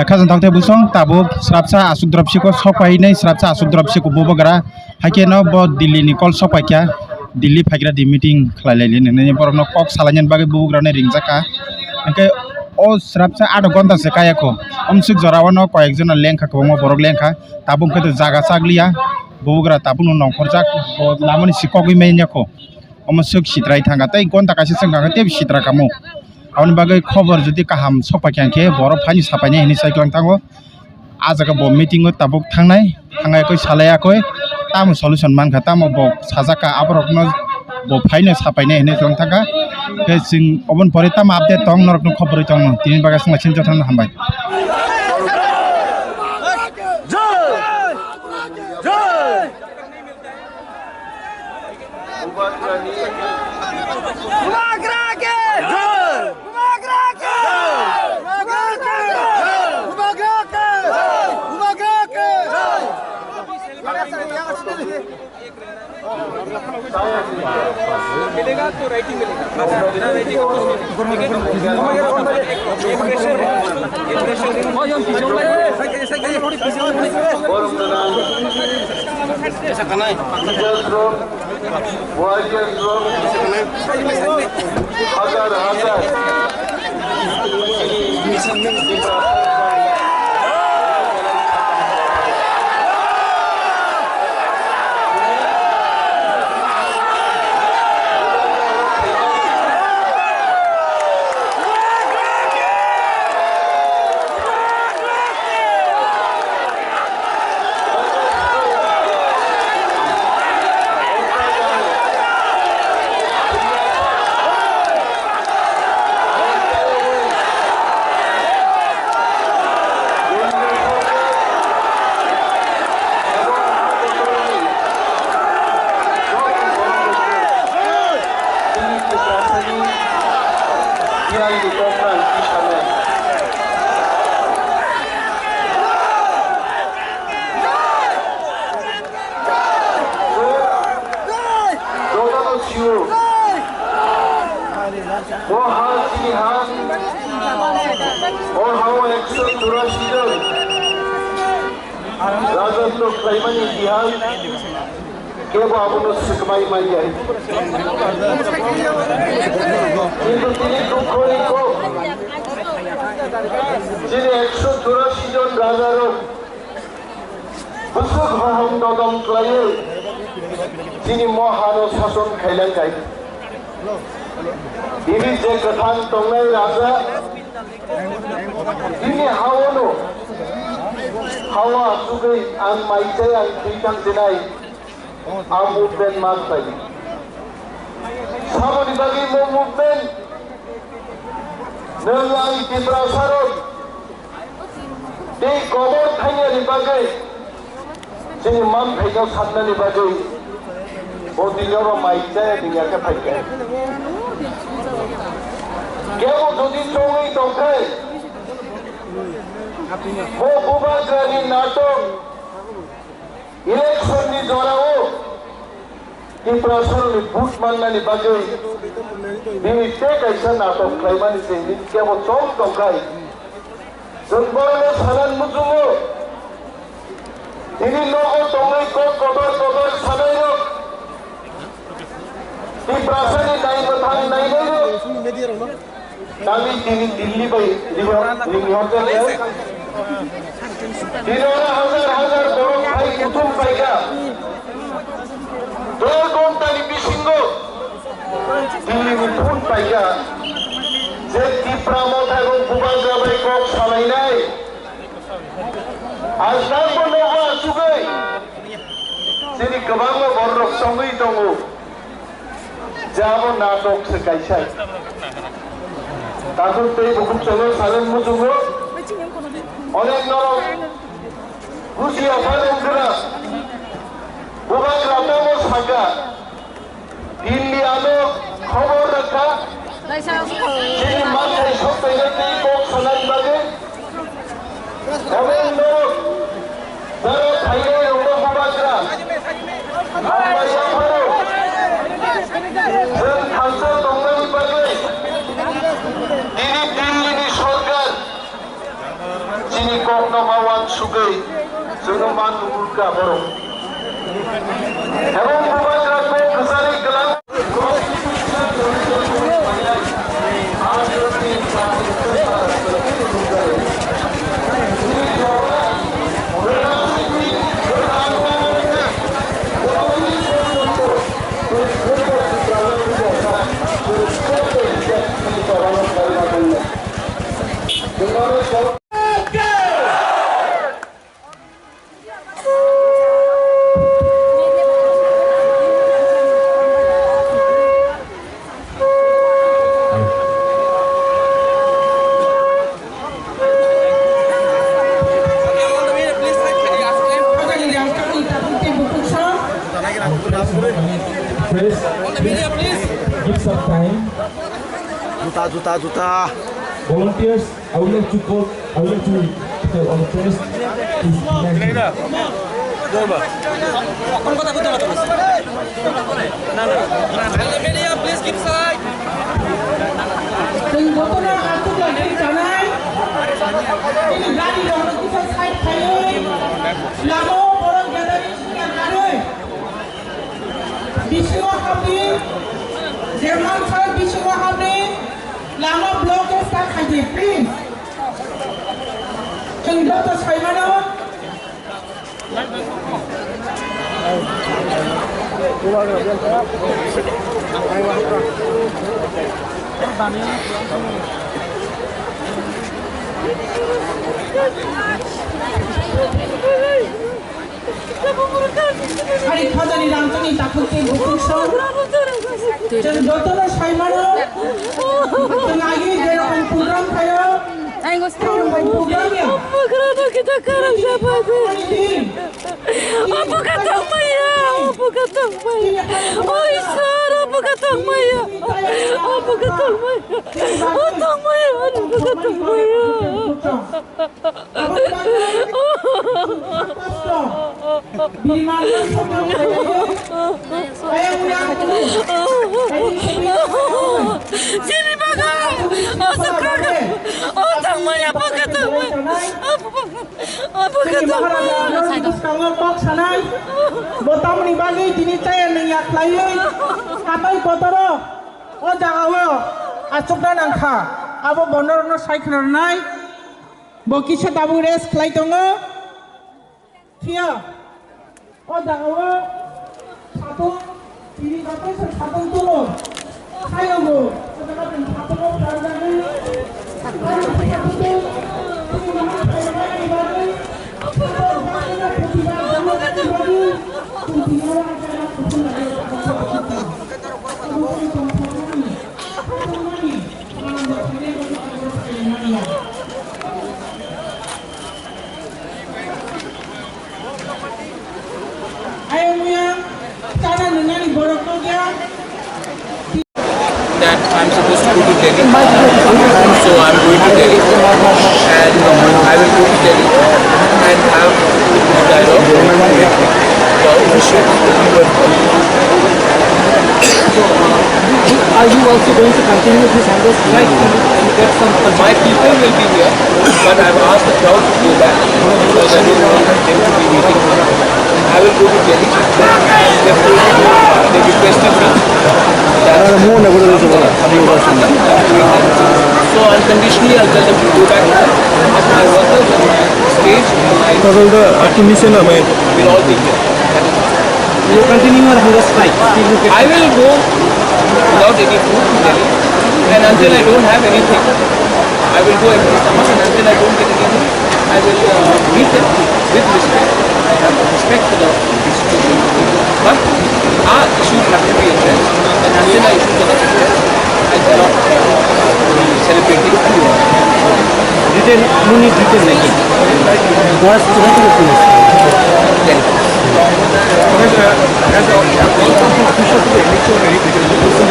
khazan thangte busong tabo srapsa asuk dropsiko sokai nei srapsa asuk dropsiko bobogara haike no bo Delhi ni kol sokai kya Delhi phagira di meeting khlailai ne borno kok salanyan bage bobogra ne ringjaka enke o srapsa 8 ঘন্টা se kaya ko omsik jorawano koyekjona lengkha ko mo borok lengkha tabung ke jaga saglia bobogra tabung nongkhorjak lamani sikogui menya ko omsik sitrai thanga tai gonta kaise sengka te sitra kamo amoni bagai khobor jodi kaham sopakyangke borok phani sapane hini saiklang tango ajaga bo meeting o tabuk thangnai koi salaya koi tamo solution mankha tamo bo sajaka aborok no bo phaino sapaine hini jong thaka ke sing obon pore tam update tong norok no khobor tong tini baga sing chin jothon hambai मिलेगा तो writing मिलेगा बिना writing তিনি মহান শাসন খাইলেন যাই তিনি যে কথান তংনাই রাজা তিনি হাওয়া সুগৈ আং মাইচাই আং থৈতাং দিনাই আ মুভমেন্ট মাস পাই সামনি বাগি মো মুভমেন্ট নলাই ত্রিপুরাসারত এই কবর থাইনানি বাগै जोंनि मान फाइनाव साननानै बागै बदियाव माइजाया दियाके फाइके केव যদি চঙै দंखाय ও বুবাগ্রানি নাটক ইলেকশনनि জরাও ত্রিপুরাসাरनि बुट माननानै बागै दिनै ते कायसा नाटक खालामनानै जोंनि केव चं दंखाय जों बरनो सानान मुजुमो তিনি লোক তংলাই কদর সানাইরো এই প্রাসানি নাই মথাং নাই নইরো তামি তিনি দিল্লি বাই লিহরজলে দিনরা হাজার বড় ভাই প্রথম পাইকা 2 ঘন্টানি বিসিঙ্গ দিল্লি প্রথম পাইকা যে ত্রিপুরা মত এবং বুবাগ্রা বাই কক সালাইনাই আজ নামবো নবা সুগৈ যিনি गोबां बर'क सङै दङ जाबो नाटक से कायसाय दाखौ दै बुकुम चलो सालेन मुजुगो अनेक नरक बुजिया फादोंगरा बुबाग्रा दङ सागा दिल्ली आनो खबर राखा যিনি মাথায় সপ্তাহে কক সানাই বাগে অনেক নরক যারা খাইয়ে রঙ বুবাগ্রা আমবাইয়া ফারো जों थांसो दंनायनि बागै दिनै दिल्लीनि सरकार sini kok namawan sugai jonoman nungulka borong. Ebong bukan rakyat kesari gelang. Give some time. Juta. Volunteers, I would like to call, I would like to tell all the press to Media, please keep side. Đừng có tôi đang ăn thuốc lần đến cháu này. Ini gadi dong, kita side kayo. Lamo orang gathering sekian kali. Biswa kami, Jerman side biswa kami. Lamo blok ke start kaji, please. Đừng có tôi side mana? Hari khazani ramchani takutke bukso jan jotona saimano tenagi jerokom program kayo program ya kita sekarang siapa itu? Apa kata Maya? Apa kata Maya? Oh Isar, apa kata Maya? Apa kata Maya? Apa Maya? Apa kata Maya? Sini bagai. Oh sekarang. Oh tak Maya, apa kata Maya? Apa kata Maya? Kangen box sanai, botam ni bagi dini saya niat lain, kapai botoro, oh jangan asuk dan angka, abo bonor no cycle nai, boki setabu res kelai tongo, kia, oh jangan satu, ini kapai satu turun, saya go, jangan satu berada ni, That I'm supposed to go to Delhi, so I'm going to Delhi, and I will go to Delhi and have a dialogue with Vishnu. Are you also going to continue this hunger strike? My people will be here, but I've asked the crowd to go back because I don't want them to be waiting. I will go to Delhi, and they requested me. So unconditionally, I'll tell them to go back. My workers on my stage and my will all be here. You continue your hunger strike. I will go without any food to Delhi, and until I don't have anything, I will go every stomach, and until I don't get anything, I will meet them with respect. I have respect for the institution, but our issues have to be addressed, and until our issues are addressed, I cannot be celebrating anyone. Written, no need written like it. Was Delhi. As the official to the election,